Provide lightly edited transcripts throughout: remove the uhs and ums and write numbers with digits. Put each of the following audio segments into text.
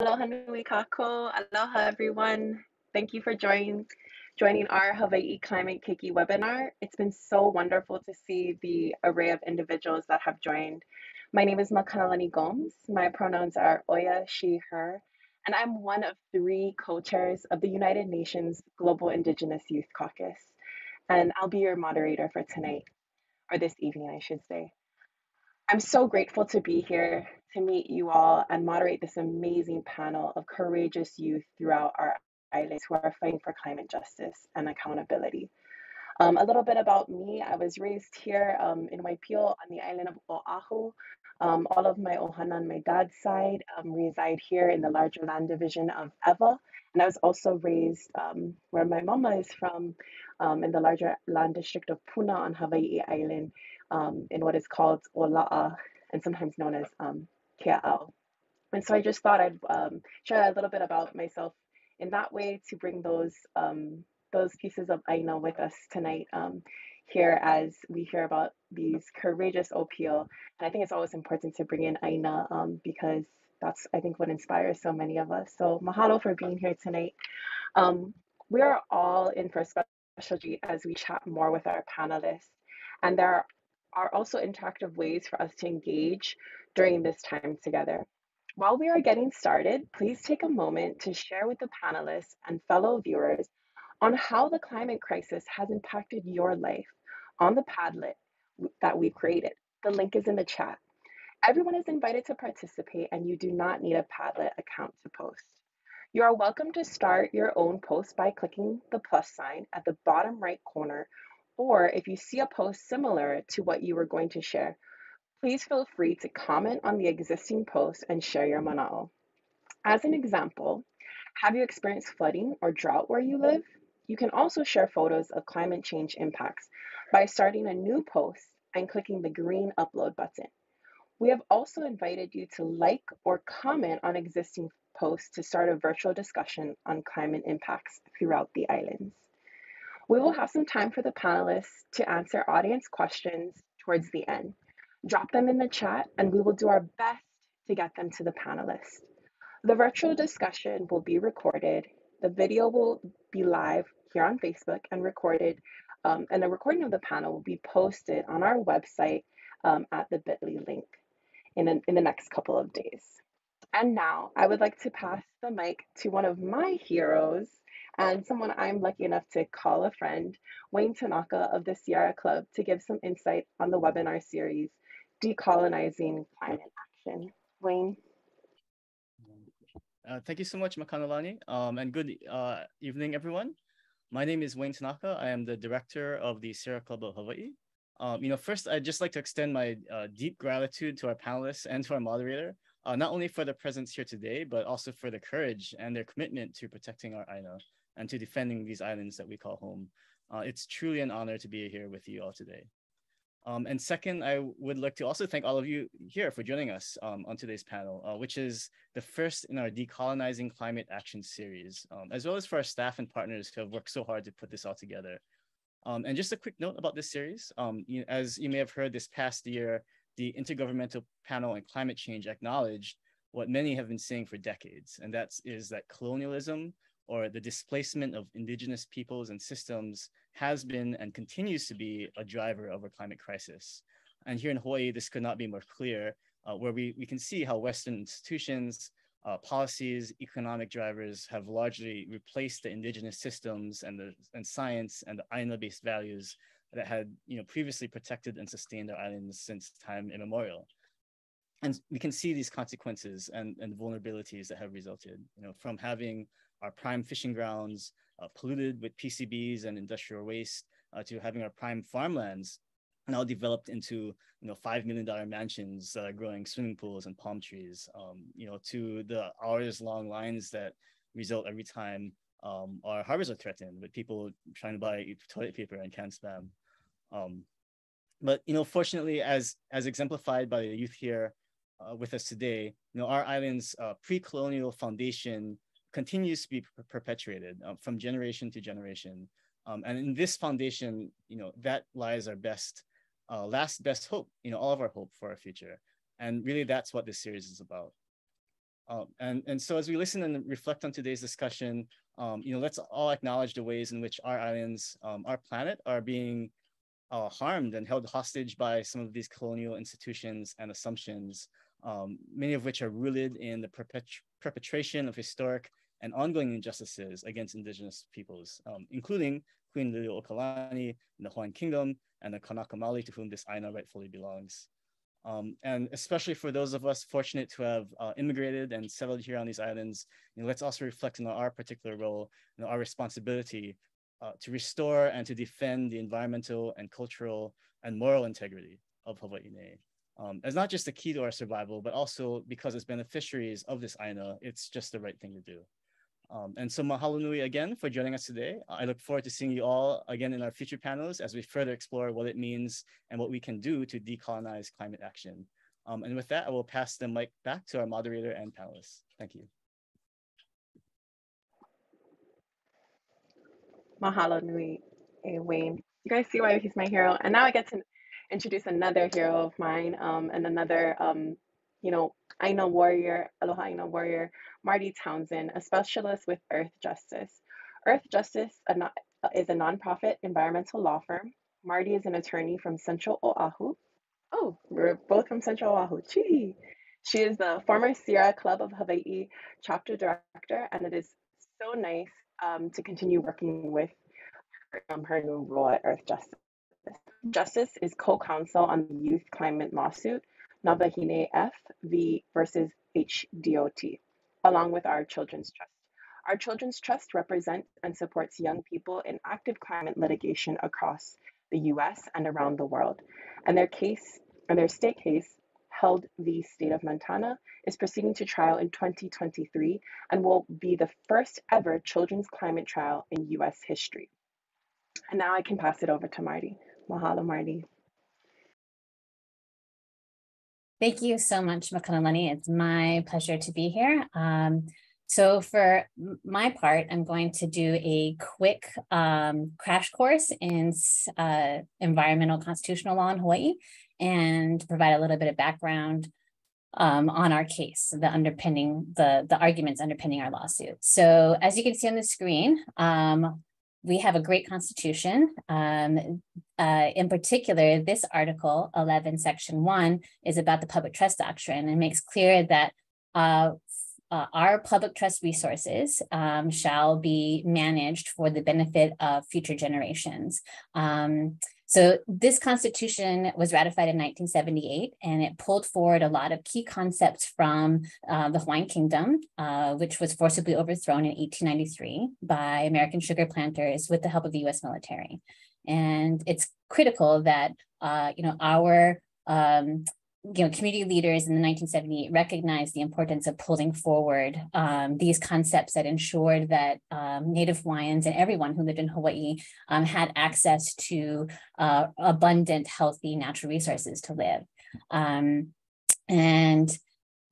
Aloha nui kako. Aloha everyone. Thank you for joining our Hawaii Climate Keiki webinar. It's been so wonderful to see the array of individuals that have joined. My name is Makanalani Gomes. My pronouns are Oya, she, her, and I'm one of three co-chairs of the United Nations Global Indigenous Youth Caucus. And I'll be your moderator for tonight, or this evening, I should say. I'm so grateful to be here to meet you all and moderate this amazing panel of courageous youth throughout our islands who are fighting for climate justice and accountability. A little bit about me. I was raised here in Waipio on the island of Oahu. All of my ohana on my dad's side reside here in the larger land division of Ewa. And I was also raised where my mama is from in the larger land district of Puna on Hawaii Island in what is called Ola'a and sometimes known as Kea'au. And so I just thought I'd share a little bit about myself in that way to bring those pieces of ʻāina with us tonight here as we hear about these courageous OPO. And I think it's always important to bring in ʻāina because that's, I think, what inspires so many of us. So mahalo for being here tonight. We are all in for a special treat as we chat more with our panelists. And there are also interactive ways for us to engage during this time together. While we are getting started, please take a moment to share with the panelists and fellow viewers on how the climate crisis has impacted your life on the Padlet that we created. The link is in the chat. Everyone is invited to participate and you do not need a Padlet account to post. You are welcome to start your own post by clicking the plus sign at the bottom right corner, or if you see a post similar to what you were going to share, please feel free to comment on the existing post and share your mana'o. As an example, have you experienced flooding or drought where you live? You can also share photos of climate change impacts by starting a new post and clicking the green upload button. We have also invited you to like or comment on existing posts to start a virtual discussion on climate impacts throughout the islands. We will have some time for the panelists to answer audience questions towards the end. Drop them in the chat and we will do our best to get them to the panelists. The virtual discussion will be recorded. The video will be live here on Facebook and recorded, and a recording of the panel will be posted on our website at the bit.ly link in the next couple of days. And now I would like to pass the mic to one of my heroes and someone I'm lucky enough to call a friend, Wayne Tanaka of the Sierra Club, to give some insight on the webinar series, Decolonizing Climate Action. Wayne. Thank you so much, Makanalani, and good evening, everyone. My name is Wayne Tanaka. I am the director of the Sierra Club of Hawaii. First, I'd just like to extend my deep gratitude to our panelists and to our moderator, not only for their presence here today, but also for their courage and their commitment to protecting our ʻāina and to defending these islands that we call home. It's truly an honor to be here with you all today. And second, I would like to also thank all of you here for joining us on today's panel, which is the first in our Decolonizing Climate Action series, as well as for our staff and partners who have worked so hard to put this all together. And just a quick note about this series, as you may have heard this past year, the Intergovernmental Panel on Climate Change acknowledged what many have been saying for decades, and that is that colonialism, or the displacement of indigenous peoples and systems, has been and continues to be a driver of our climate crisis. And here in Hawaii, this could not be more clear, where we can see how Western institutions, policies, economic drivers have largely replaced the indigenous systems and science and the ʻāina-based values that had previously protected and sustained our islands since time immemorial. And we can see these consequences and vulnerabilities that have resulted, from having our prime fishing grounds polluted with PCBs and industrial waste, to having our prime farmlands now developed into $5 million mansions growing swimming pools and palm trees, to the hours-long lines that result every time our harbors are threatened with people trying to buy toilet paper and canned spam. But fortunately, as exemplified by the youth here with us today, our island's pre-colonial foundation continues to be perpetuated from generation to generation. And in this foundation, that lies our last best hope, all of our hope for our future. And really, that's what this series is about. And so as we listen and reflect on today's discussion, let's all acknowledge the ways in which our islands, our planet, are being harmed and held hostage by some of these colonial institutions and assumptions, many of which are rooted in the perpetration of historic and ongoing injustices against indigenous peoples, including Queen Liliuokalani in the Hawaiian Kingdom and the Kanaka Maoli, to whom this ʻāina rightfully belongs. And especially for those of us fortunate to have immigrated and settled here on these islands, let's also reflect on our particular role, our responsibility to restore and to defend the environmental and cultural and moral integrity of Hawaiʻi, as not just a key to our survival, but also because as beneficiaries of this ʻāina, it's just the right thing to do. And so mahalo nui again for joining us today. I look forward to seeing you all again in our future panels as we further explore what it means and what we can do to decolonize climate action. And with that, I will pass the mic back to our moderator and panelists. Thank you. Mahalo nui, Wayne. You guys see why he's my hero? And now I get to introduce another hero of mine, and another, ʻāina warrior, aloha ʻāina warrior, Marty Townsend, a specialist with Earth Justice. Earth Justice is a nonprofit environmental law firm. Marty is an attorney from Central Oahu. Oh, we're both from Central Oahu. Gee. She is the former Sierra Club of Hawaii chapter director, and it is so nice to continue working with her new role at Earth Justice. Justice is co-counsel on the youth climate lawsuit, Navahine F versus HDOT, along with our Children's Trust. Our Children's Trust represents and supports young people in active climate litigation across the US and around the world. And their state case, held v. State of Montana, is proceeding to trial in 2023 and will be the first ever children's climate trial in US history. And now I can pass it over to Marty. Mahalo, Marty. Thank you so much, Makanalani. It's my pleasure to be here. So for my part, I'm going to do a quick crash course in environmental constitutional law in Hawaii and provide a little bit of background on our case, the arguments underpinning our lawsuit. So as you can see on the screen, we have a great constitution. In particular, this Article 11, Section 1 is about the public trust doctrine and makes clear that our public trust resources shall be managed for the benefit of future generations. So this constitution was ratified in 1978, and it pulled forward a lot of key concepts from the Hawaiian Kingdom, which was forcibly overthrown in 1893 by American sugar planters with the help of the US military. And it's critical that our community leaders in the 1978 recognized the importance of pulling forward these concepts that ensured that Native Hawaiians and everyone who lived in Hawaii had access to abundant, healthy natural resources to live. And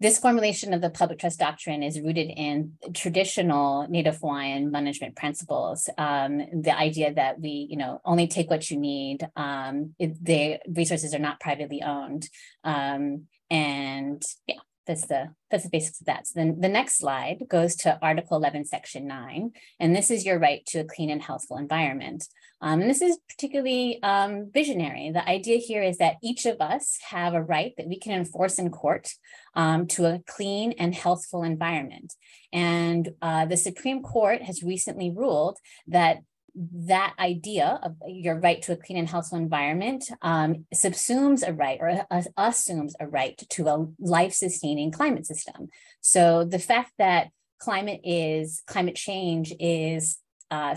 this formulation of the public trust doctrine is rooted in traditional Native Hawaiian management principles. The idea that we, only take what you need. The resources are not privately owned, and yeah, that's the basics of that. So then the next slide goes to Article 11, Section 9, and this is your right to a clean and healthful environment. And this is particularly visionary. The idea here is that each of us have a right that we can enforce in court to a clean and healthful environment. And the Supreme Court has recently ruled that that idea of your right to a clean and healthful environment subsumes a right, or assumes a right to a life-sustaining climate system. So the fact that climate change is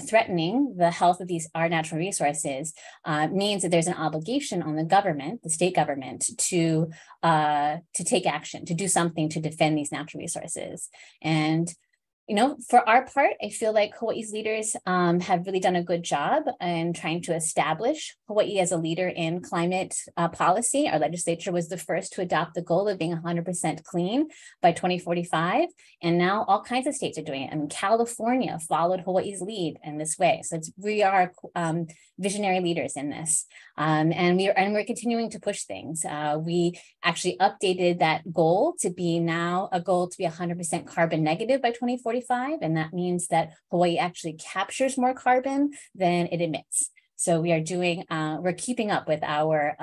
threatening the health of our natural resources means that there's an obligation on the government, the state government, to take action, to do something to defend these natural resources. And For our part, I feel like Hawaii's leaders have really done a good job in trying to establish Hawaii as a leader in climate policy. Our legislature was the first to adopt the goal of being 100% clean by 2045. And now all kinds of states are doing it. I mean, California followed Hawaii's lead in this way. So we are visionary leaders in this. And we're continuing to push things. We actually updated that goal to be now a goal to be 100% carbon negative by 2045. And that means that Hawaii actually captures more carbon than it emits. So we are we're keeping up with our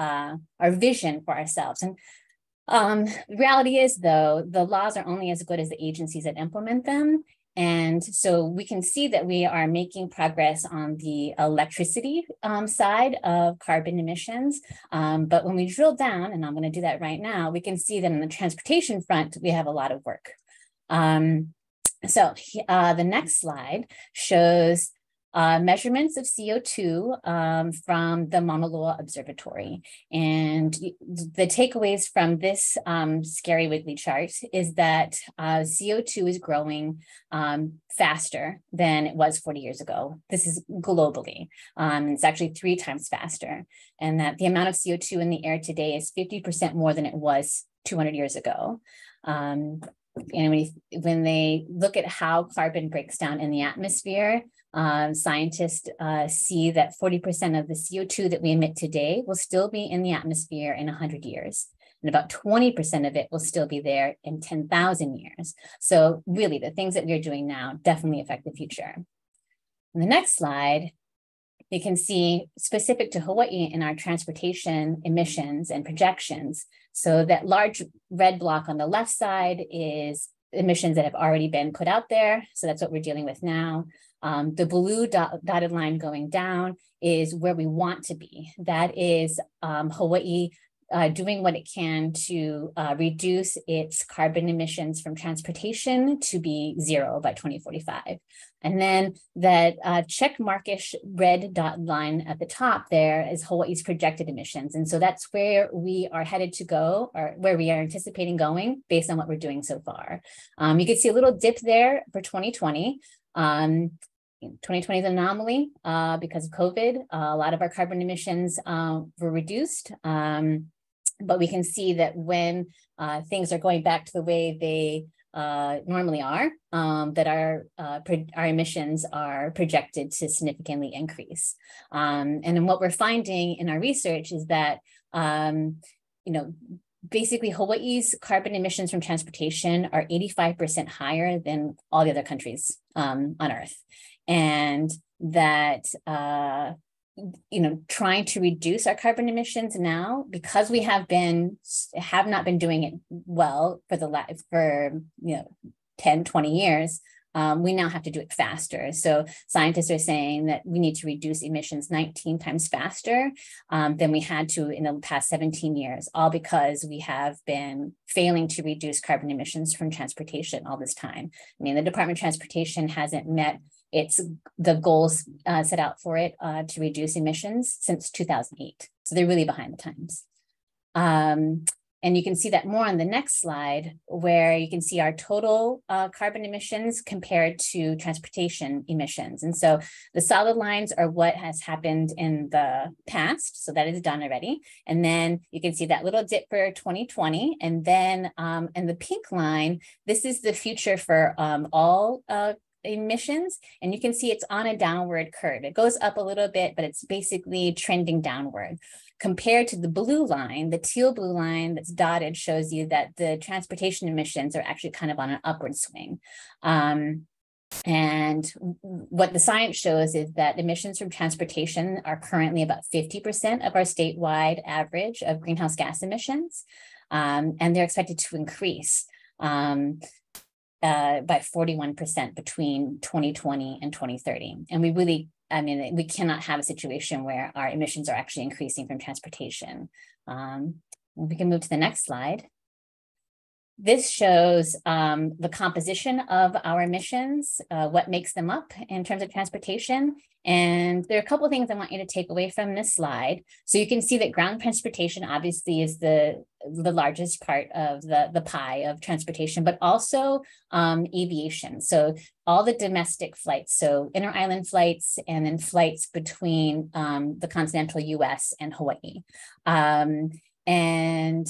vision for ourselves. And the reality is, though, the laws are only as good as the agencies that implement them. And so we can see that we are making progress on the electricity side of carbon emissions. But when we drill down, and I'm going to do that right now, we can see that on the transportation front, we have a lot of work. So the next slide shows measurements of CO2 from the Mauna Loa Observatory. And the takeaways from this scary wiggly chart is that CO2 is growing faster than it was 40 years ago. This is globally. It's actually 3 times faster. And that the amount of CO2 in the air today is 50% more than it was 200 years ago. And when they look at how carbon breaks down in the atmosphere, scientists see that 40% of the CO2 that we emit today will still be in the atmosphere in 100 years. And about 20% of it will still be there in 10,000 years. So really, the things that we're doing now definitely affect the future. On the next slide, you can see specific to Hawaii in our transportation emissions and projections. So that large red block on the left side is emissions that have already been put out there. So that's what we're dealing with now. The blue dotted line going down is where we want to be. That is Hawaii doing what it can to reduce its carbon emissions from transportation to be 0 by 2045. And then that check markish red dot line at the top there is Hawaii's projected emissions. And so that's where we are headed to go, or where we are anticipating going based on what we're doing so far. You can see a little dip there for 2020. 2020 is an anomaly because of COVID. A lot of our carbon emissions were reduced. But we can see that when things are going back to the way they normally are, that our emissions are projected to significantly increase. And then what we're finding in our research is that, basically Hawaii's carbon emissions from transportation are 85% higher than all the other countries on Earth. And that, trying to reduce our carbon emissions now, because we have not been doing it well for 10, 20 years, we now have to do it faster. So scientists are saying that we need to reduce emissions 19 times faster than we had to in the past 17 years, all because we have been failing to reduce carbon emissions from transportation all this time. I mean, the Department of Transportation hasn't met the goals set out for it to reduce emissions since 2008. So they're really behind the times. And you can see that more on the next slide, where you can see our total carbon emissions compared to transportation emissions. And so the solid lines are what has happened in the past. So that is done already. And then you can see that little dip for 2020. And then in the pink line, this is the future for all emissions, and you can see it's on a downward curve. It goes up a little bit, but it's basically trending downward. Compared to the blue line, the teal blue line that's dotted shows you that the transportation emissions are actually kind of on an upward swing. And what the science shows is that emissions from transportation are currently about 50% of our statewide average of greenhouse gas emissions, and they're expected to increase by 41% between 2020 and 2030. And we cannot have a situation where our emissions are actually increasing from transportation. We can move to the next slide. This shows the composition of our emissions, what makes them up in terms of transportation. And there are a couple of things I want you to take away from this slide. So you can see that ground transportation obviously is the the largest part of the pie of transportation, but also aviation. So all the domestic flights, so inter-island flights, and then flights between the continental US and Hawaii. And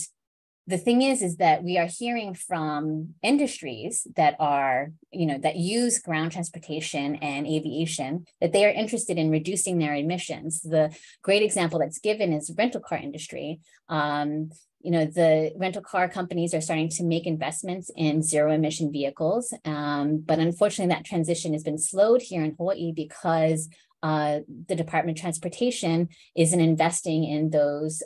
the thing is that we are hearing from industries that are, that use ground transportation and aviation, that they are interested in reducing their emissions. The great example that's given is rental car industry. The rental car companies are starting to make investments in zero emission vehicles. But unfortunately, that transition has been slowed here in Hawaii because the Department of Transportation isn't investing in those,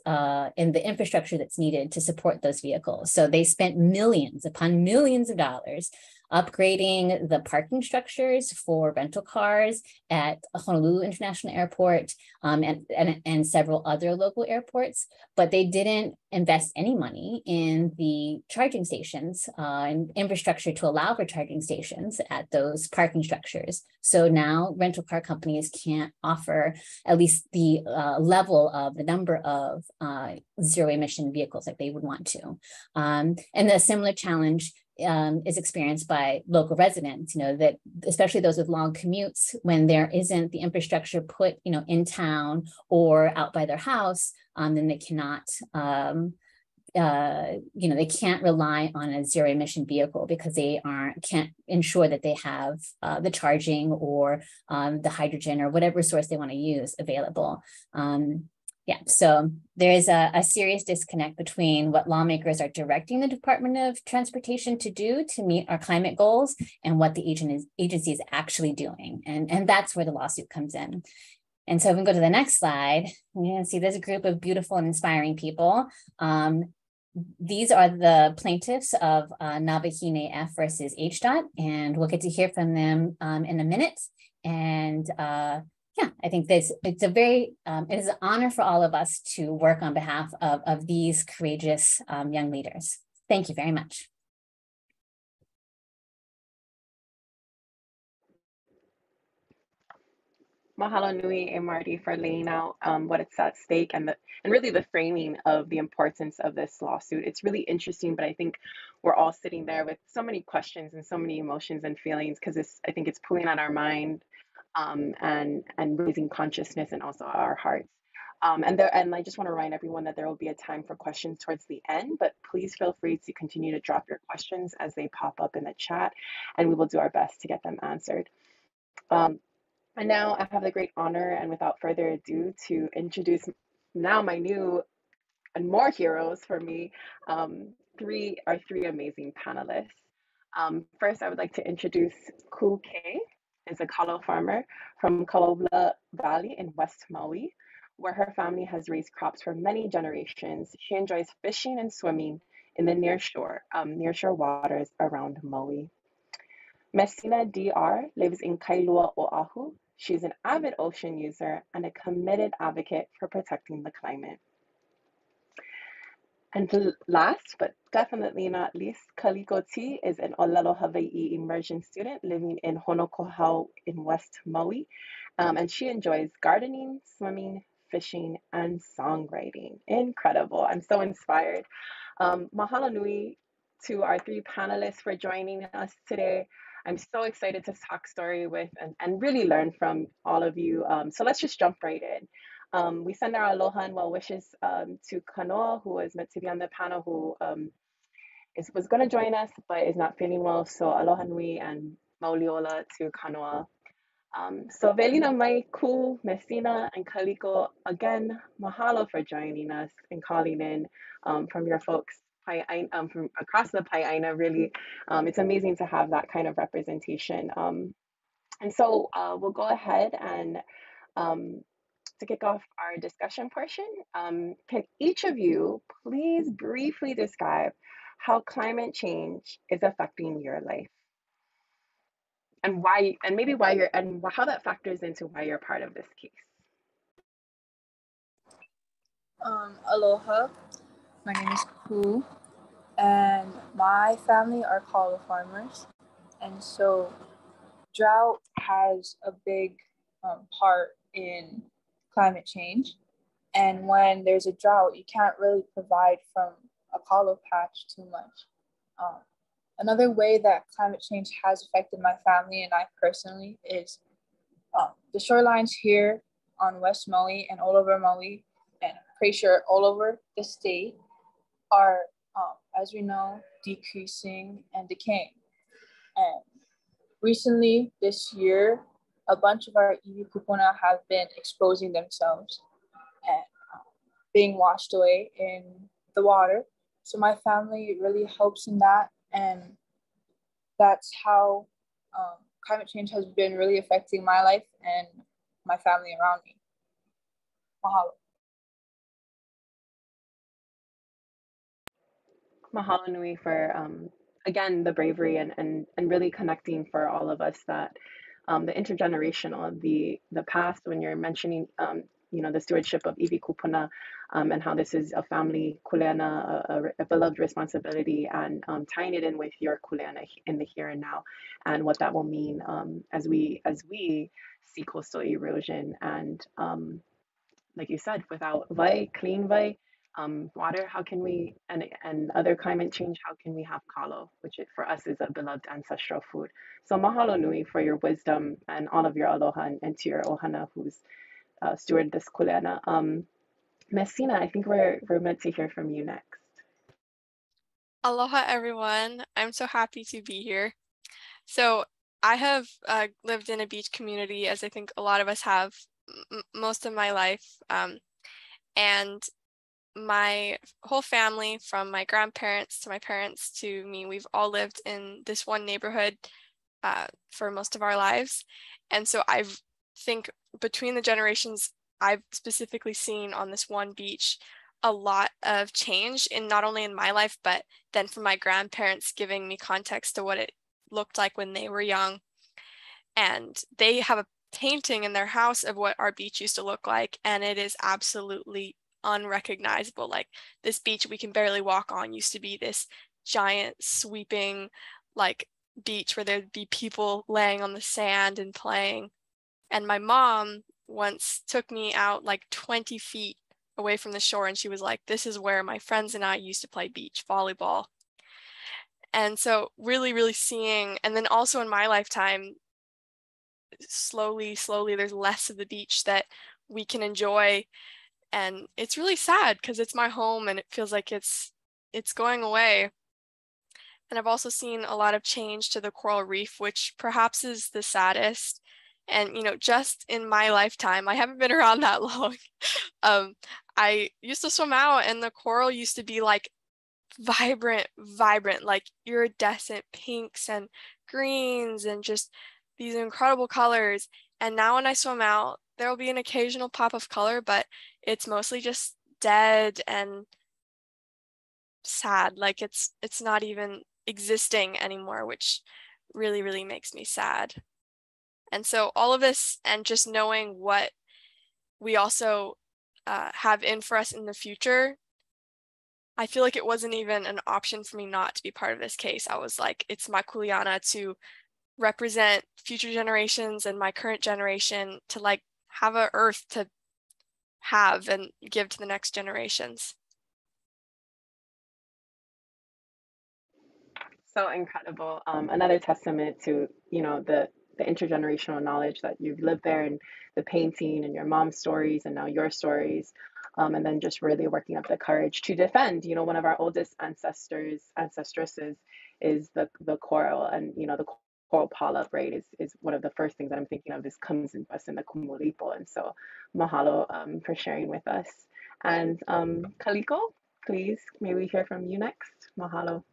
in the infrastructure that's needed to support those vehicles. So they spent millions upon millions of dollars upgrading the parking structures for rental cars at Honolulu International Airport and several other local airports, but they didn't invest any money in the charging stations and infrastructure to allow for charging stations at those parking structures. So now rental car companies can't offer at least the level of the number of zero emission vehicles like they would want to. And a similar challenge is experienced by local residents, that especially those with long commutes, when there isn't the infrastructure put, in town or out by their house, then they cannot, they can't rely on a zero emission vehicle because they can't ensure that they have the charging or the hydrogen or whatever source they want to use available. So there is a serious disconnect between what lawmakers are directing the Department of Transportation to do to meet our climate goals and what the agency is actually doing. And that's where the lawsuit comes in. And so if we go to the next slide, you can see there's a group of beautiful and inspiring people. These are the plaintiffs of Navahine F versus HDOT, and we'll get to hear from them in a minute. And I think it is an honor for all of us to work on behalf of these courageous young leaders. Thank you very much. Mahalo nui e Marty for laying out what it's at stake and really the framing of the importance of this lawsuit. It's really interesting, but I think we're all sitting there with so many questions and so many emotions and feelings because I think it's pulling on our mind and raising consciousness and also our hearts. And I just want to remind everyone that there will be a time for questions towards the end, but please feel free to continue to drop your questions as they pop up in the chat, and we will do our best to get them answered. And now I have the great honor, and without further ado, to introduce now my new and more heroes for me, three amazing panelists. First, I would like to introduce Ku Kay, is a kalo farmer from Kaula Valley in West Maui, where her family has raised crops for many generations. She enjoys fishing and swimming in the nearshore waters around Maui. Messina DR lives in Kailua, Oahu. She's an avid ocean user and a committed advocate for protecting the climate. And last, but definitely not least, Kaliko T is an Olelo Hawaii immersion student living in Honokohau in West Maui. And she enjoys gardening, swimming, fishing, and songwriting. Incredible. I'm so inspired. Mahalo nui to our three panelists for joining us today. I'm so excited to talk story with and really learn from all of you. So let's just jump right in. We send our aloha and well wishes to Kanoa, who was meant to be on the panel, who was going to join us, but is not feeling well. So aloha nui and mauliola to Kanoa. So Velina, Maiku, Messina, and Kaliko, again, mahalo for joining us and calling in from your folks from across the ʻāina. Really, it's amazing to have that kind of representation. And so we'll go ahead and to kick off our discussion portion, can each of you please briefly describe how climate change is affecting your life? And why, and maybe why you're, and how that factors into why you're part of this case. Aloha, my name is Ku, and my family are kalo farmers, and so drought has a big part in climate change. And when there's a drought, you can't really provide from a kalo patch too much. Another way that climate change has affected my family and I personally is the shorelines here on West Maui and all over Maui, and I'm pretty sure all over the state, are, as we know, decreasing and decaying. And recently, this year, a bunch of our iwi kupuna have been exposing themselves and being washed away in the water. So my family really helps in that, and that's how climate change has been really affecting my life and my family around me. Mahalo. Mahalo nui for again the bravery and really connecting for all of us that the intergenerational, the past, when you're mentioning you know, the stewardship of iwi kupuna, and how this is a family kuleana, a beloved responsibility, and tying it in with your kuleana in the here and now, and what that will mean as we see coastal erosion, and like you said, without clean water, how can we, and other climate change, how can we have kalo, which for us is a beloved ancestral food. So mahalo nui for your wisdom and all of your aloha, and to your ohana who's steward this kuleana. Messina, I think we're meant to hear from you next. Aloha, everyone. I'm so happy to be here. So I have lived in a beach community, as I think a lot of us have, most of my life. And my whole family, from my grandparents to my parents to me, we've all lived in this one neighborhood for most of our lives. And so I think between the generations, I've specifically seen on this one beach a lot of change, in not only in my life, but then from my grandparents giving me context to what it looked like when they were young. And they have a painting in their house of what our beach used to look like, and it is absolutely unrecognizable. Like, this beach we can barely walk on used to be this giant sweeping like beach where there'd be people laying on the sand and playing. And my mom once took me out like 20 feet away from the shore, and she was like, "This is where my friends and I used to play beach volleyball." And so really, really seeing, and then also in my lifetime, slowly, there's less of the beach that we can enjoy. And it's really sad because it's my home and it feels like it's going away. And I've also seen a lot of change to the coral reef, which perhaps is the saddest. And, you know, just in my lifetime, I haven't been around that long. I used to swim out, and the coral used to be like vibrant, like iridescent pinks and greens and just these incredible colors. And now when I swim out, there will be an occasional pop of color, but it's mostly just dead and sad. Like it's not even existing anymore, which really, really makes me sad. And so all of this, and just knowing what we also have in for us in the future, I feel like it wasn't even an option for me not to be part of this case. I was like, it's my kuleana to represent future generations and my current generation, to like have a earth to have and give to the next generations. So incredible. Another testament to, you know, the intergenerational knowledge that you've lived there, and the painting and your mom's stories and now your stories. And then just really working up the courage to defend, you know, one of our oldest ancestresses is the coral, and, you know, the coral polyp, right, is one of the first things that I'm thinking of. This comes in us in the kumulipo. And so mahalo for sharing with us. And Kaliko, please, may we hear from you next? Mahalo.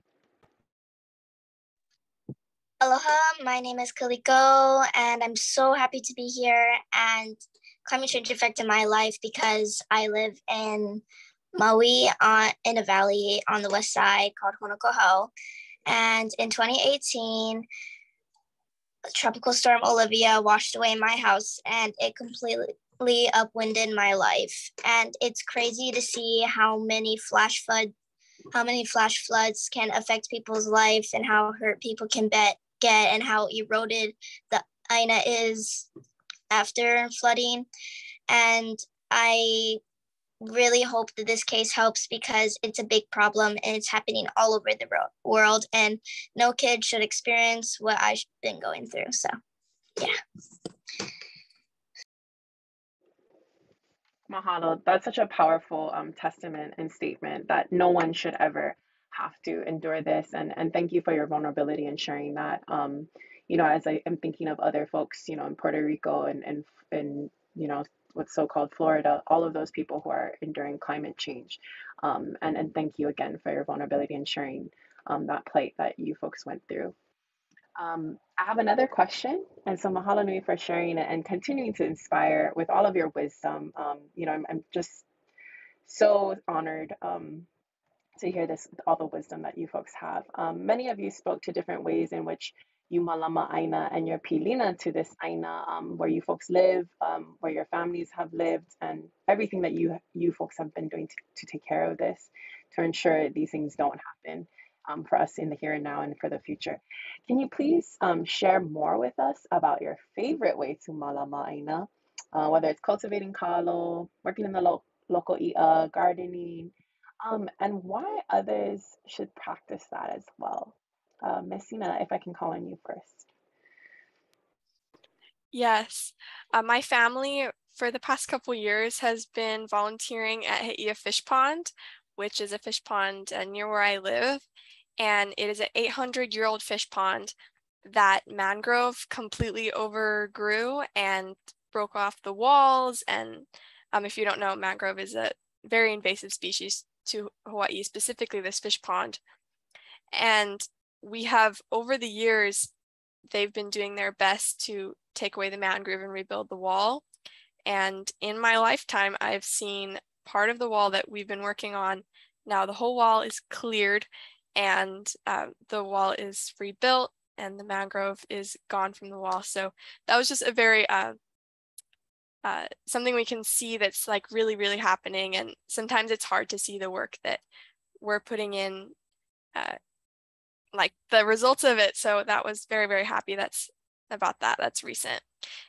Aloha, my name is Kaliko, and I'm so happy to be here. And climate change affected my life because I live in Maui in a valley on the west side called Honokohau. And in 2018, Tropical Storm Olivia washed away my house, and it completely upwinded my life. And it's crazy to see how many flash floods can affect people's life, and how hurt people can get, and how eroded the ʻāina is after flooding. And I really hope that this case helps because it's a big problem and it's happening all over the world, and no kid should experience what I've been going through. So, yeah. Mahalo. That's such a powerful testament and statement that no one should ever have to endure this. And thank you for your vulnerability and sharing that. You know, as I am thinking of other folks, you know, in Puerto Rico and you know, what's so-called Florida, all of those people who are enduring climate change. And thank you again for your vulnerability and sharing that plight that you folks went through. I have another question, and so mahalo nui for sharing it and continuing to inspire with all of your wisdom. You know, I'm just so honored to hear this, all the wisdom that you folks have. Many of you spoke to different ways in which you mālama ʻāina and your pilina to this ʻāina, where you folks live, where your families have lived, and everything that you folks have been doing to take care of this, to ensure these things don't happen for us in the here and now and for the future. Can you please share more with us about your favorite way to mālama ʻāina, whether it's cultivating kalo, working in the local i'a, gardening, and why others should practice that as well? Messina, if I can call on you first. Yes, my family for the past couple years has been volunteering at Hawaiʻi Fish Pond, which is a fish pond near where I live. And it is an 800-year-old fish pond that mangrove completely overgrew and broke off the walls. And if you don't know, mangrove is a very invasive species to Hawaii, specifically this fish pond. And we have, over the years, they've been doing their best to take away the mangrove and rebuild the wall. And in my lifetime, I've seen part of the wall that we've been working on. Now the whole wall is cleared and the wall is rebuilt and the mangrove is gone from the wall. So that was just a very, something we can see that's like really, really happening. And sometimes it's hard to see the work that we're putting in, like the results of it. So that was very, very happy about that. That's recent.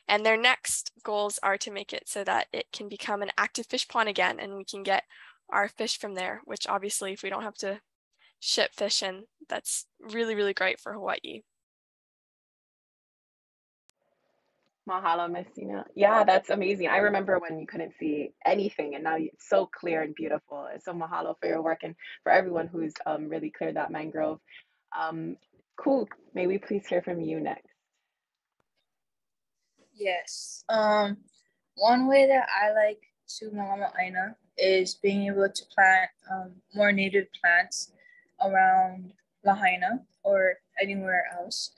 And their next goals are to make it so that it can become an active fish pond again, and we can get our fish from there, which obviously if we don't have to ship fish in, that's really, really great for Hawaii. Mahalo, Messina. Yeah, that's amazing. I remember when you couldn't see anything, and now it's so clear and beautiful. So mahalo for your work and for everyone who's really cleared that mangrove. Cool. May we please hear from you next? Yes. One way that I like to mālama ʻāina is being able to plant more native plants around Lahaina or anywhere else.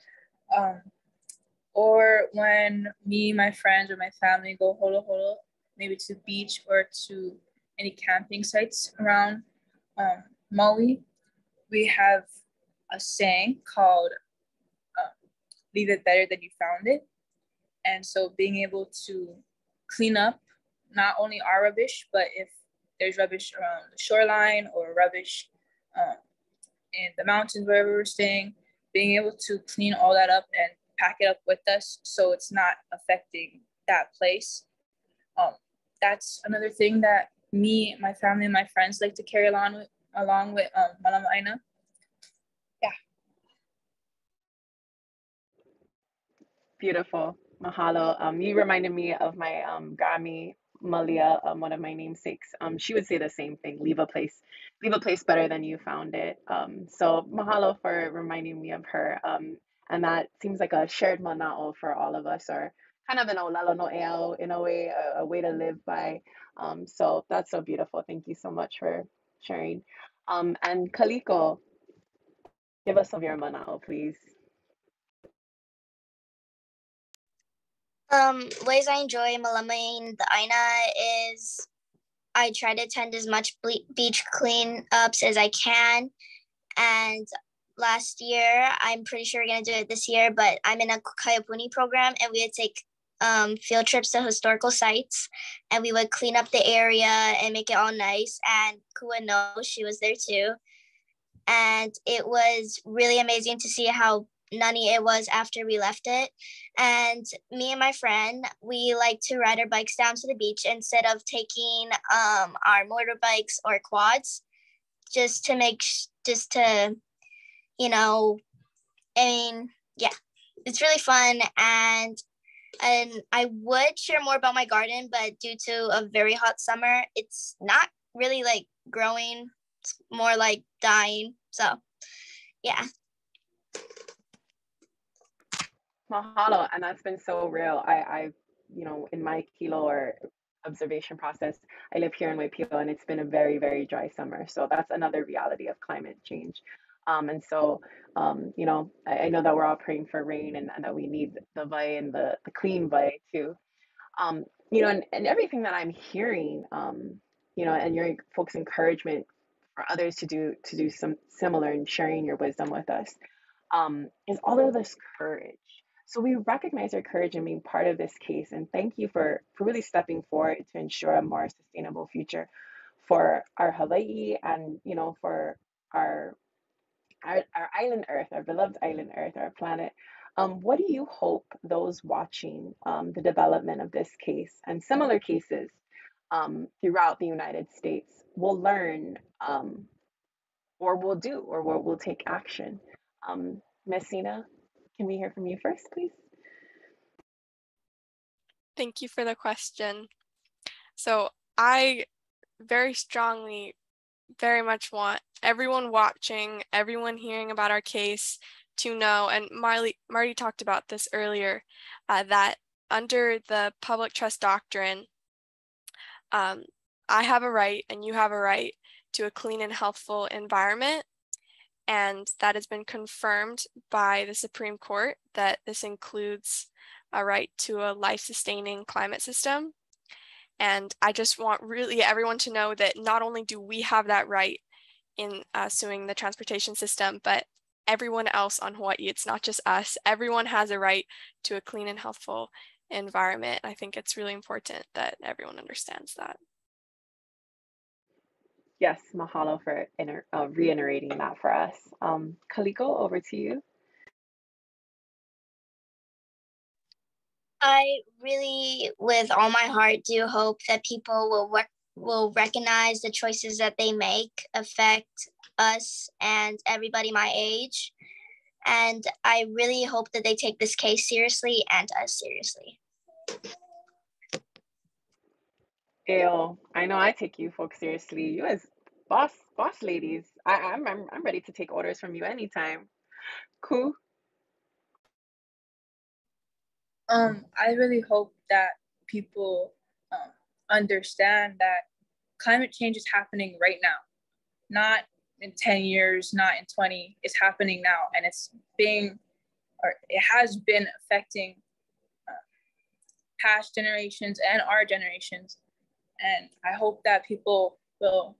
Or when me, my friends, or my family go holo holo, maybe to the beach or to any camping sites around Maui, we have a saying called leave it better than you found it. And so being able to clean up not only our rubbish, but if there's rubbish around the shoreline or rubbish in the mountains, wherever we're staying, being able to clean all that up and pack it up with us so it's not affecting that place. That's another thing that me, my family, and my friends like to carry along with mālama ʻāina. Yeah. Beautiful. Mahalo. You reminded me of my Grammy Malia, one of my namesakes. She would say the same thing, leave a place better than you found it. So mahalo for reminding me of her. And that seems like a shared mana'o for all of us, or kind of an olelo no eo in a way, a way to live by. So that's so beautiful. Thank you so much for sharing. And Kaliko, give us some of your mana'o, please. Ways I enjoy mālamaing the ʻāina is I try to attend as much beach cleanups as I can. And last year, I'm pretty sure we're going to do it this year, but I'm in a Kaiapuni program, and we would take field trips to historical sites, and we would clean up the area and make it all nice. And Kua no, she was there too. And it was really amazing to see how nunny it was after we left it. And me and my friend, we like to ride our bikes down to the beach instead of taking our motorbikes or quads, just to, you know, I mean, yeah, it's really fun. And I would share more about my garden, but due to a very hot summer, it's not really like growing, it's more like dying. So yeah. Mahalo, and that's been so real. You know, in my kilo or observation process, I live here in Waipio, and it's been a very, very dry summer. So that's another reality of climate change. And so, you know, I know that we're all praying for rain, and that we need the vai and the clean vai too. You know, and everything that I'm hearing, you know, and your folks' encouragement for others to do some similar and sharing your wisdom with us, is all of this courage. So we recognize our courage in being part of this case, and thank you for really stepping forward to ensure a more sustainable future for our Hawaii, and you know, for our our island Earth, our beloved island Earth, our planet. What do you hope those watching the development of this case and similar cases throughout the United States will learn, or will do, or will take action? Messina, can we hear from you first, please? Thank you for the question. So I very strongly, very much want everyone watching, everyone hearing about our case to know, and Marty talked about this earlier, that under the public trust doctrine, I have a right and you have a right to a clean and healthful environment. And that has been confirmed by the Supreme Court, that this includes a right to a life-sustaining climate system. And I just want really everyone to know that not only do we have that right in suing the transportation system, but everyone else on Hawaii, it's not just us, everyone has a right to a clean and healthful environment. I think it's really important that everyone understands that. Yes, mahalo for reiterating that for us. Kaliko, over to you. I really, with all my heart, do hope that people will recognize the choices that they make affect us and everybody my age. And I really hope that they take this case seriously and us seriously. Ew, I know I take you folks seriously. You as boss ladies. I'm ready to take orders from you anytime. Cool. I really hope that people understand that climate change is happening right now, not in 10 years, not in 20. It's happening now, and it has been affecting past generations and our generations. And I hope that people will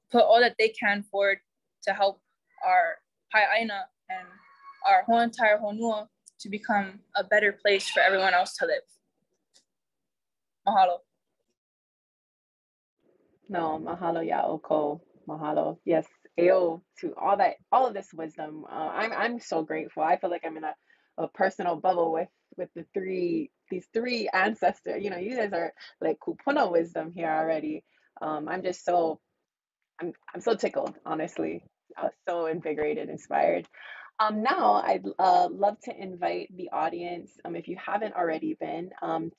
put all that they can forward to help our ʻāina and our whole entire honua to become a better place for everyone else to live. Mahalo. No, mahalo ya oko. Mahalo. Yes, ao to all of this wisdom. I'm so grateful. I feel like I'm in a personal bubble with these three ancestors. You know, you guys are like kupuna wisdom here already. I'm just so I'm so tickled, honestly. So invigorated, inspired. Now I'd love to invite the audience, if you haven't already been,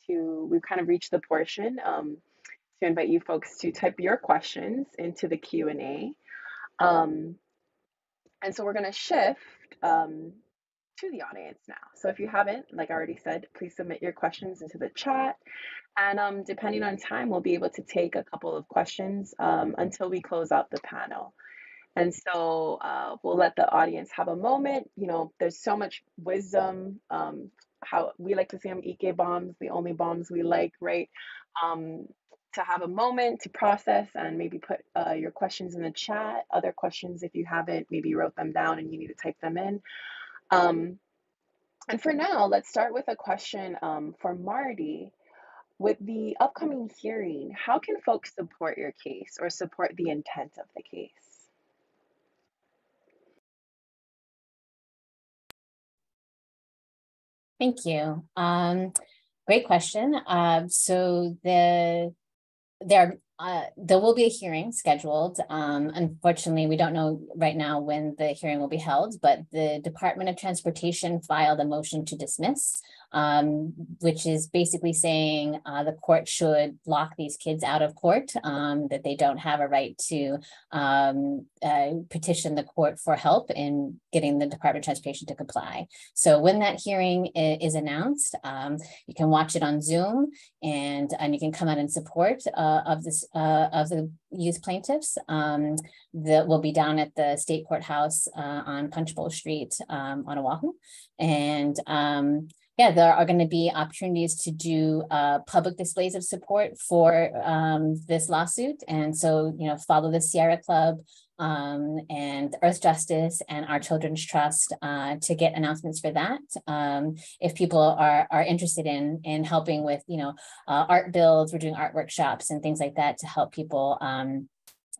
we've kind of reached the portion to invite you folks to type your questions into the Q&A. And so we're going to shift to the audience now. So if you haven't, like I already said, please submit your questions into the chat. And depending on time, we'll be able to take a couple of questions until we close out the panel. And so we'll let the audience have a moment. You know, there's so much wisdom, how we like to see them Ike bombs, the only bombs we like, right? To have a moment to process and maybe put your questions in the chat. Other questions, if you haven't, maybe wrote them down and you need to type them in. And for now, let's start with a question for Marty. With the upcoming hearing, how can folks support your case or support the intent of the case? Thank you. Great question. So there will be a hearing scheduled. Unfortunately, we don't know right now when the hearing will be held, but the Department of Transportation filed a motion to dismiss, which is basically saying the court should lock these kids out of court, that they don't have a right to petition the court for help in getting the Department of Transportation to comply. So when that hearing is announced, you can watch it on Zoom, and you can come out in support of the youth plaintiffs that will be down at the state courthouse on Punch Bowl Street on Oahu. And yeah, there are going to be opportunities to do public displays of support for this lawsuit. And so, you know, follow the Sierra Club and Earth Justice and Our Children's Trust to get announcements for that. If people are interested in helping with, you know, art builds, we're doing art workshops and things like that to help people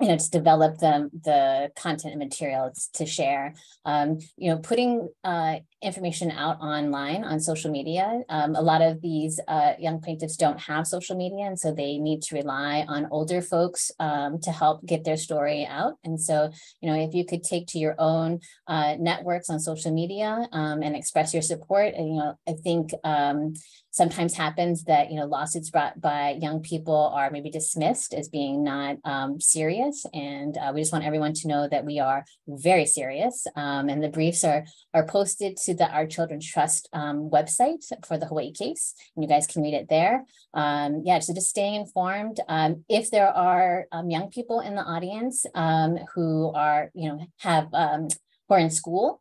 you know, to develop the content and materials to share. You know, putting information out online on social media. A lot of these young plaintiffs don't have social media, and so they need to rely on older folks to help get their story out. And so, you know, if you could take to your own networks on social media and express your support, and, you know, I think sometimes happens that, you know, lawsuits brought by young people are maybe dismissed as being not serious. And we just want everyone to know that we are very serious. And the briefs are posted to the Our Children's Trust website for the Hawaii case. And you guys can read it there. Yeah, so just staying informed. If there are young people in the audience who are, you know, have who are in school,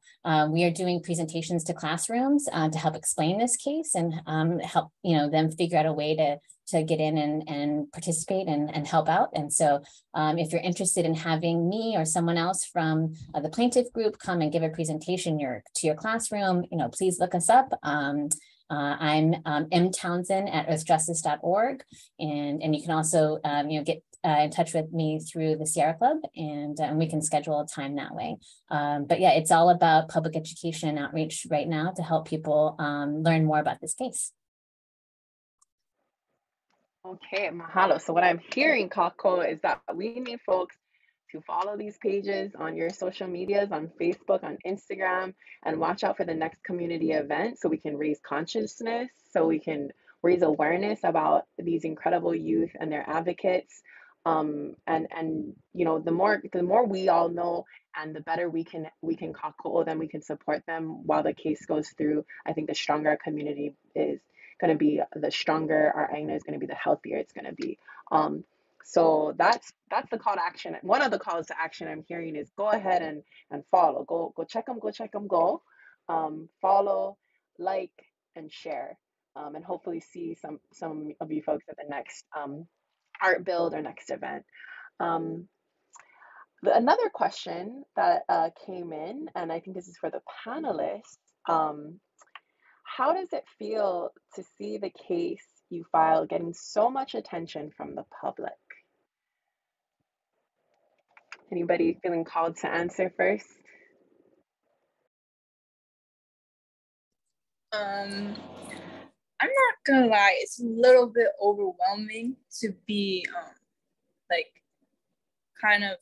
we are doing presentations to classrooms to help explain this case and help, you know, them figure out a way to get in and participate and help out. And so if you're interested in having me or someone else from the plaintiff group come and give a presentation to your classroom, you know, please look us up. I'm M. Townsend at earthjustice.org. And you can also, you know, get in touch with me through the Sierra Club, and we can schedule a time that way. But yeah, it's all about public education and outreach right now to help people learn more about this case. Okay, mahalo. So what I'm hearing, Kako, is that we need folks to follow these pages on your social medias, on Facebook, on Instagram, and watch out for the next community event so we can raise consciousness, so we can raise awareness about these incredible youth and their advocates. And you know, the more we all know, and the better we can Kako them, we can support them while the case goes through. I think the stronger our community is going to be, the stronger our ʻāina is going to be, the healthier it's going to be. So that's the call to action. One of the calls to action I'm hearing is go ahead and follow. Go check them. Go follow, like, and share, and hopefully see some of you folks at the next art build or next event. Another question that came in, and I think this is for the panelists. How does it feel to see the case you filed getting so much attention from the public? Anybody feeling called to answer first? I'm not gonna lie, it's a little bit overwhelming to be like kind of,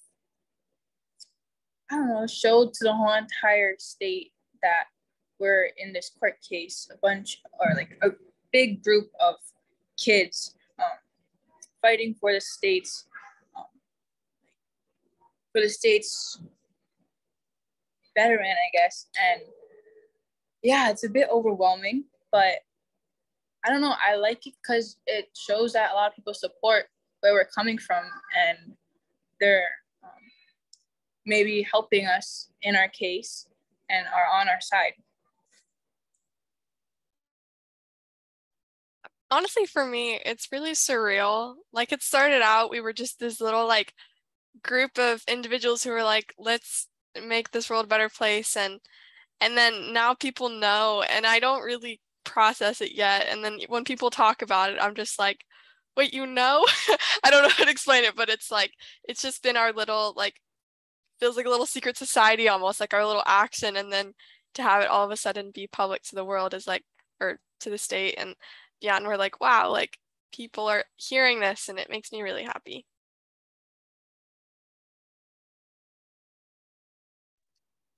I don't know, showed to the whole entire state that we're in this court case, a big group of kids fighting for the state's betterment, I guess. And yeah, it's a bit overwhelming, but I don't know, I like it because it shows that a lot of people support where we're coming from, and they're maybe helping us in our case and are on our side. Honestly, for me, it's really surreal. Like, it started out, we were just this little like group of individuals who were like, let's make this world a better place, and then now people know, and I don't really process it yet. And then when people talk about it, I'm just like, wait, you know? I don't know how to explain it, but it's like, it's just been our little, like, feels like a little secret society almost, like our little action, and then to have it all of a sudden be public to the world is like or to the state. And yeah, and we're like, wow, like people are hearing this, and it makes me really happy.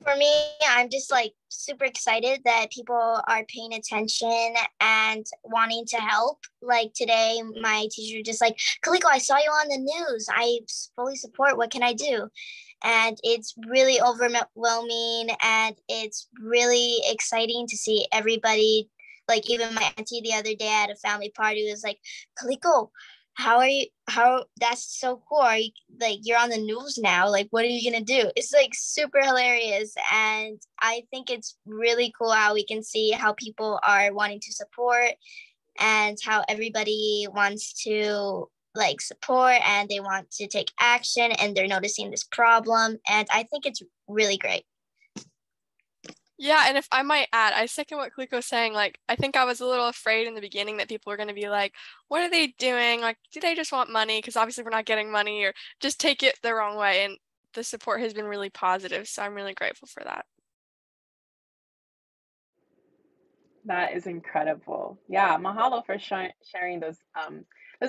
For me, I'm just like super excited that people are paying attention and wanting to help. Like today, my teacher just like, Kaliko, I saw you on the news. I fully support. What can I do? And it's really overwhelming, and it's really exciting to see everybody. Like even my auntie the other day at a family party was like, Kaliko, that's so cool. Are you like, you're on the news now, like what are you gonna do? It's like super hilarious, and I think it's really cool how we can see how people are wanting to support, and how everybody wants to like support, and they want to take action, and they're noticing this problem, and I think it's really great. Yeah, and if I might add, I second what Kaliko's saying. Like, I think I was a little afraid in the beginning that people were going to be like, what are they doing? Like, do they just want money? Because obviously we're not getting money, or just take it the wrong way. And the support has been really positive. So I'm really grateful for that. That is incredible. Yeah, mahalo for sharing those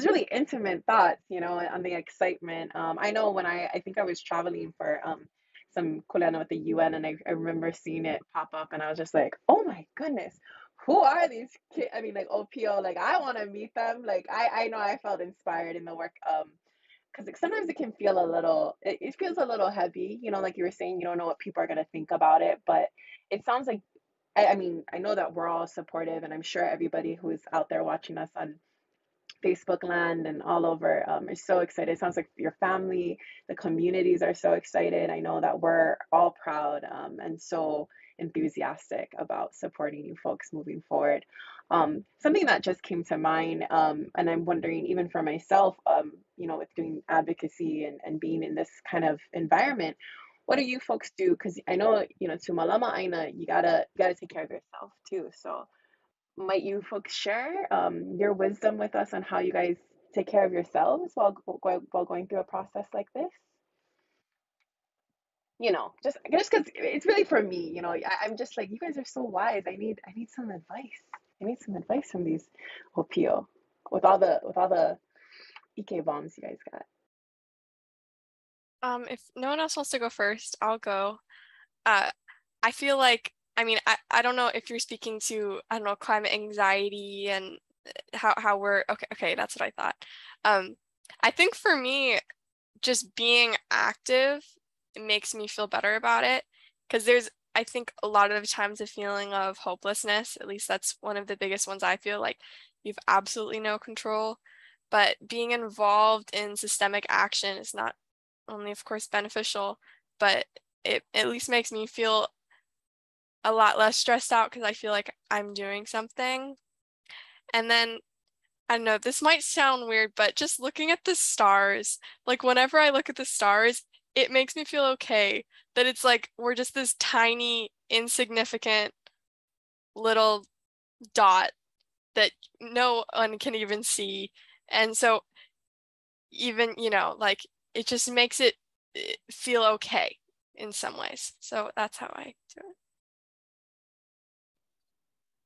really intimate thoughts, you know, on the excitement. I know when I think I was traveling for some kuleana with the UN, and I remember seeing it pop up, and I was just like, oh my goodness, who are these kids? I mean, like OPO, like I want to meet them. Like I know I felt inspired in the work, because sometimes it can feel a little, it feels a little heavy, you know, like you were saying, you don't know what people are gonna think about it, but it sounds like I mean, I know that we're all supportive, and I'm sure everybody who is out there watching us on Facebook land and all over is so excited. It sounds like your family, the communities are so excited. I know that we're all proud and so enthusiastic about supporting you folks moving forward. Something that just came to mind, and I'm wondering, even for myself, you know, with doing advocacy and being in this kind of environment, what do you folks do? Because I know, you know, to mālama ʻāina, you gotta take care of yourself too. So might you folks share your wisdom with us on how you guys take care of yourselves while going through a process like this? You know, just because it's really for me. You know, I'm just like, you guys are so wise. I need some advice. I need some advice from these Hopio with all the Ike bombs you guys got. If no one else wants to go first, I'll go. I feel like, I mean, I don't know if you're speaking to, I don't know, climate anxiety and how we're, okay, that's what I thought. I think for me, just being active, it makes me feel better about it, because there's, I think, a lot of times a feeling of hopelessness. At least that's one of the biggest ones. I feel like you've absolutely no control, but being involved in systemic action is not only, of course, beneficial, but it at least makes me feel a lot less stressed out, because I feel like I'm doing something. And then, I don't know, this might sound weird, but just looking at the stars, like whenever I look at the stars, it makes me feel okay that it's like we're just this tiny, insignificant little dot that no one can even see. And so even, you know, like it just makes it feel okay in some ways. So that's how I do it.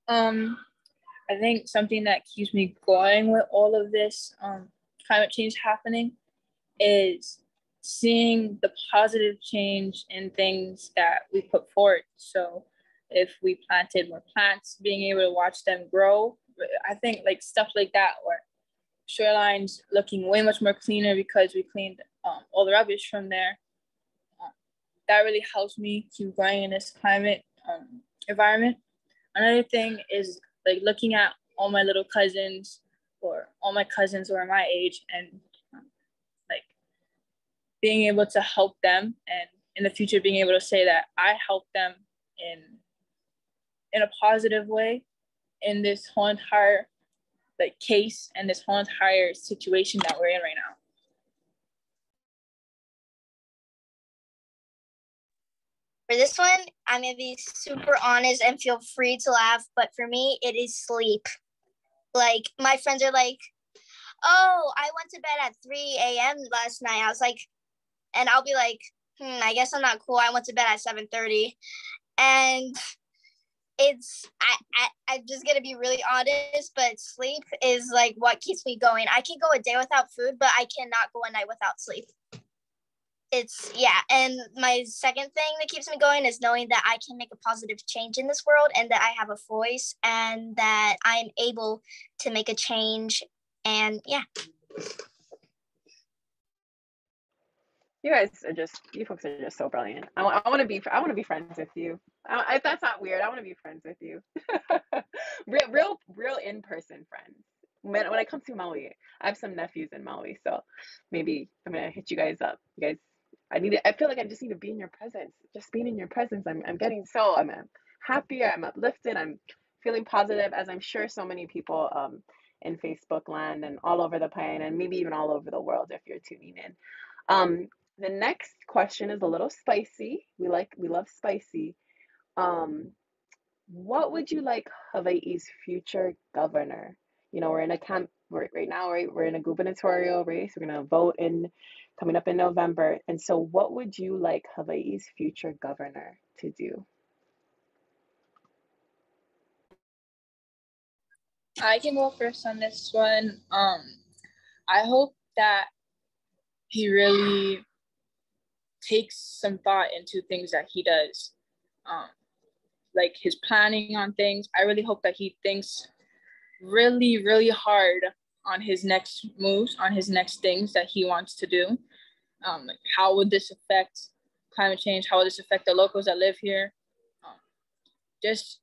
I think something that keeps me going with all of this climate change happening is seeing the positive change in things that we put forward. So if we planted more plants, being able to watch them grow, I think like stuff like that, or shorelines looking way much more cleaner because we cleaned all the rubbish from there. That really helps me keep going in this climate environment. Another thing is like looking at all my little cousins, or all my cousins who are my age, and like being able to help them, and in the future being able to say that I helped them in a positive way in this whole entire like case and this whole entire situation that we're in right now. For this one, I'm gonna be super honest and feel free to laugh, but for me, it is sleep. Like my friends are like, oh, I went to bed at 3 a.m. last night. I was like, and I'll be like, I guess I'm not cool. I went to bed at 7:30. And I'm just gonna be really honest, but sleep is like what keeps me going. I can go a day without food, but I cannot go a night without sleep. And my second thing that keeps me going is knowing that I can make a positive change in this world, and that I have a voice, and that I'm able to make a change. And yeah. You folks are just so brilliant. I want to be friends with you. If that's not weird, I want to be friends with you. real in-person friends. When I come to Maui, I have some nephews in Maui, so maybe I'm gonna hit you guys up. You guys, I feel like I just need to be in your presence. Just being in your presence, I'm happier, I'm uplifted, I'm feeling positive, as I'm sure so many people in Facebook land and all over the planet, and maybe even all over the world if you're tuning in. The next question is a little spicy. We love spicy. What would you like Hawaii's future governor? You know, we're in a camp right now, right? We're in a gubernatorial race. We're gonna vote coming up in November. And so what would you like Hawaii's future governor to do? I can go first on this one. I hope that he really takes some thought into things that he does, like his planning on things. I really hope that he thinks really, really hard on his next moves, on his next things that he wants to do. Like, how would this affect climate change? How would this affect the locals that live here? Just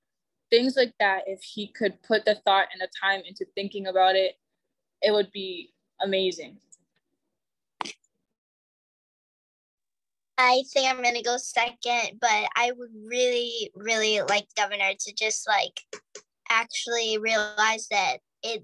things like that. If he could put the thought and the time into thinking about it, it would be amazing. I think I'm gonna go second, but I would really, really like the governor to just like actually realize that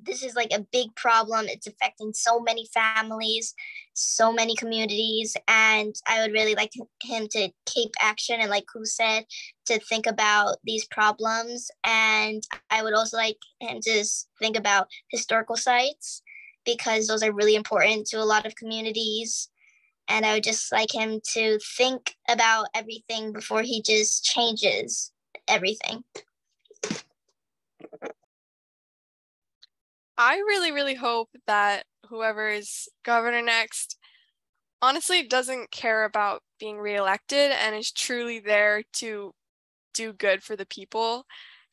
this is like a big problem. It's affecting so many families, so many communities, and I would really like him to keep action, and like who said, to think about these problems. And I would also like him to think about historical sites, because those are really important to a lot of communities. And I would just like him to think about everything before he just changes everything. I really, really hope that whoever is governor next honestly doesn't care about being reelected and is truly there to do good for the people.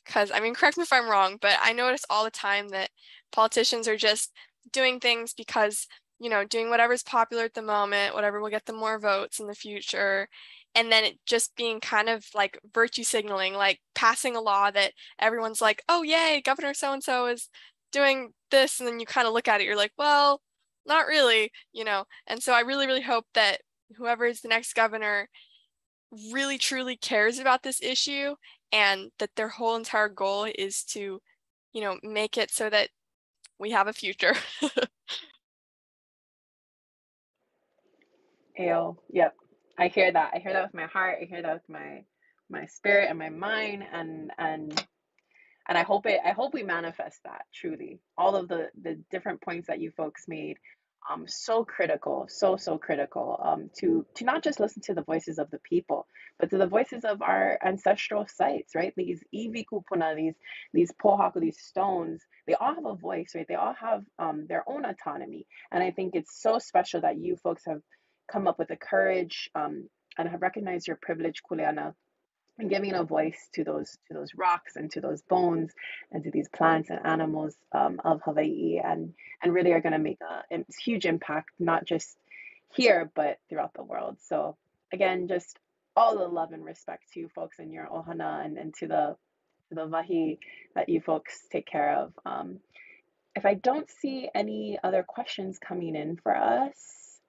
Because, I mean, correct me if I'm wrong, but I notice all the time that politicians are just doing things because, you know, doing whatever's popular at the moment, whatever will get them more votes in the future. And then it just being kind of like virtue signaling, like passing a law that everyone's like, oh, yay, Governor so-and-so is doing this. And then you kind of look at it, you're like, well, not really, you know. And so I really, really hope that whoever is the next governor really, truly cares about this issue, and that their whole entire goal is to, you know, make it so that we have a future. Ayo, yep. I hear that. I hear that with my heart. I hear that with my spirit and my mind, and I hope we manifest that truly. All of the different points that you folks made, so critical, so critical, to not just listen to the voices of the people, but to the voices of our ancestral sites, right? These iwi kupuna, these pohaku, these stones, they all have a voice, right? They all have their own autonomy. And I think it's so special that you folks have come up with the courage, and have recognized your privilege, Kuleana, and giving a voice to those rocks and to those bones and to these plants and animals of Hawaii, and really are going to make a huge impact, not just here but throughout the world. So again, just all the love and respect to you folks and your ohana, and to the wahi that you folks take care of. If I don't see any other questions coming in for us,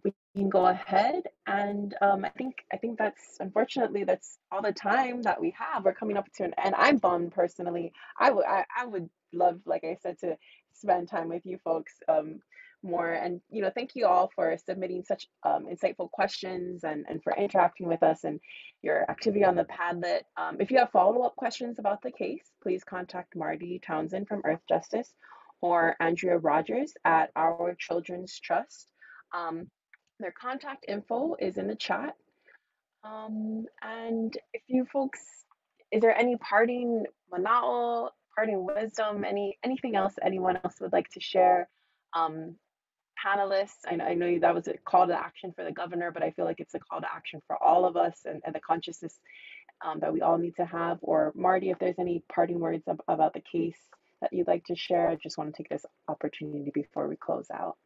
we can go ahead, and I think that's, unfortunately, that's all the time that we have. We're coming up to an end. I'm bummed personally. I would love, like I said, to spend time with you folks more. And you know, thank you all for submitting such insightful questions, and for interacting with us and your activity on the Padlet. If you have follow-up questions about the case, please contact Marty Townsend from Earth Justice or Andrea Rogers at Our Children's Trust. Their contact info is in the chat. And if you folks is there any parting mana'o, parting wisdom, anything else anyone else would like to share? Panelists, I know that was a call to action for the governor, but I feel like it's a call to action for all of us, and the consciousness that we all need to have. Or Marty, if there's any parting words about the case that you'd like to share, I just want to take this opportunity before we close out.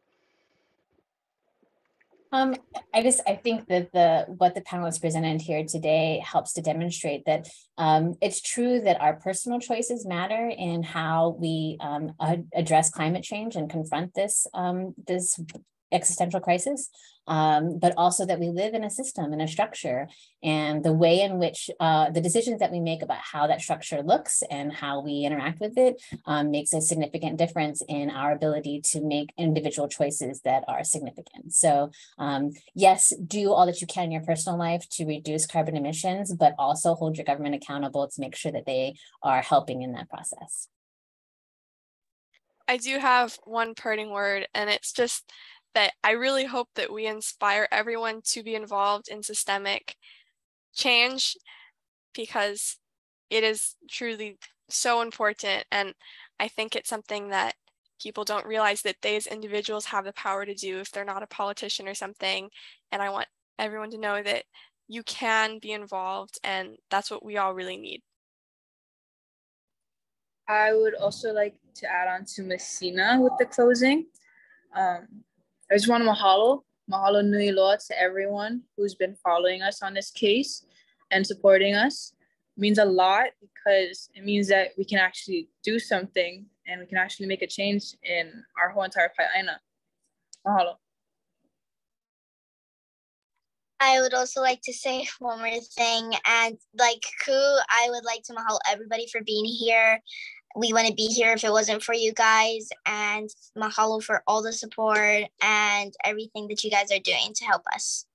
I think that what the panelists presented here today helps to demonstrate that it's true that our personal choices matter in how we address climate change and confront this existential crisis, but also that we live in a system and a structure, and the way in which the decisions that we make about how that structure looks and how we interact with it makes a significant difference in our ability to make individual choices that are significant. So yes, do all that you can in your personal life to reduce carbon emissions, but also hold your government accountable to make sure that they are helping in that process. I do have one parting word, and it's just that I really hope that we inspire everyone to be involved in systemic change, because it is truly so important. And I think it's something that people don't realize that they as individuals have the power to do if they're not a politician or something. And I want everyone to know that you can be involved, and that's what we all really need. I would also like to add on to Messina with the closing. I just want to mahalo nui loa to everyone who's been following us on this case and supporting us. It means a lot, because it means that we can actually do something and we can actually make a change in our whole entire ʻāina. Mahalo. I would also like to say one more thing, and like Ku, I would like to mahalo everybody for being here. We wouldn't be here if it wasn't for you guys, and mahalo for all the support and everything that you guys are doing to help us.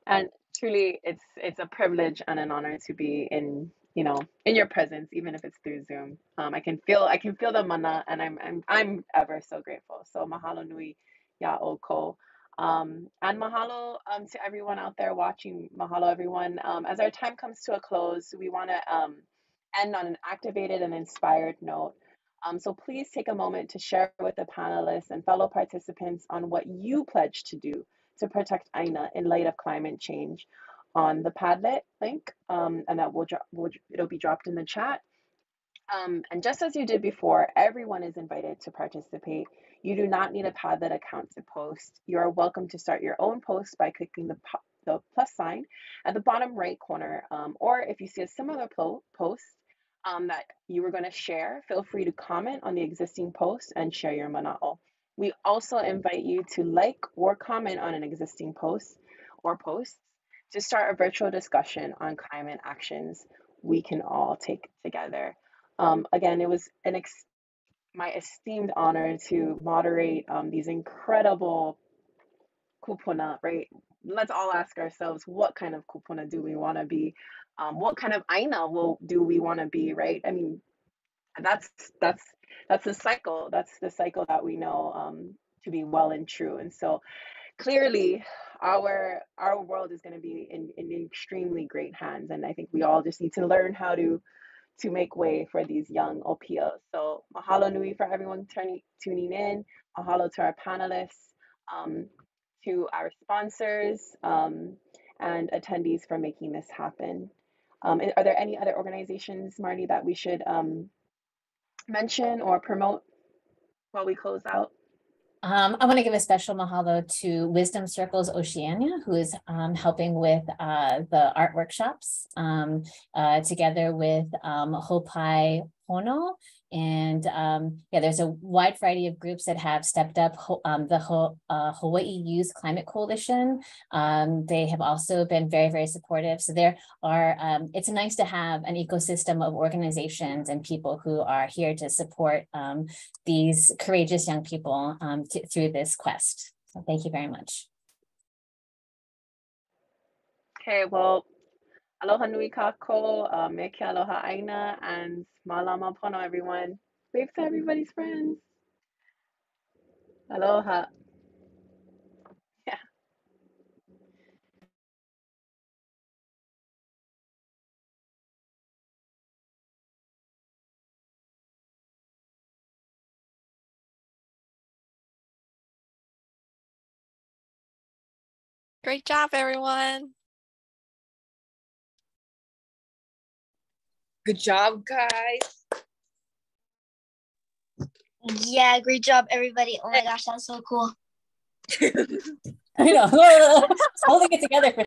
And truly, it's a privilege and an honor to be in your presence, even if it's through Zoom. I can feel the mana, and I'm ever so grateful. So mahalo nui ya oko. And mahalo to everyone out there watching. Mahalo everyone. As our time comes to a close, we want to end on an activated and inspired note. So please take a moment to share with the panelists and fellow participants on what you pledge to do to protect ʻāina in light of climate change on the Padlet link, and that it'll be dropped in the chat. And just as you did before, everyone is invited to participate. You do not need a Padlet account to post. You are welcome to start your own post by clicking the plus sign at the bottom right corner, or if you see a similar post that you were going to share, feel free to comment on the existing post and share your mana'o. We also invite you to like or comment on an existing post or posts to start a virtual discussion on climate actions we can all take together. Again, it was my esteemed honor to moderate these incredible kupuna, right? Let's all ask ourselves, what kind of kupuna do we want to be? What kind of ʻāina do we want to be, right? I mean, that's the cycle. That's the cycle that we know to be well and true. And so clearly our world is going to be in extremely great hands. And I think we all just need to learn how to make way for these young opios. So mahalo nui for everyone tuning in. Mahalo to our panelists, to our sponsors, and attendees for making this happen. Are there any other organizations, Marty, that we should mention or promote while we close out? I want to give a special mahalo to Wisdom Circles Oceania, who is helping with the art workshops together with Hopai Hono. And yeah, there's a wide variety of groups that have stepped up. The Hawaiʻi Youth Climate Coalition, they have also been very, very supportive. So there are, it's nice to have an ecosystem of organizations and people who are here to support these courageous young people through this quest. So thank you very much. Okay, well, aloha nui kako, me ke aloha ʻāina, and mālama pono, everyone. Wave to everybody's friends. Aloha. Yeah. Great job, everyone. Good job, guys. Yeah, great job, everybody. Oh my gosh, that's so cool. I know. Holding it together for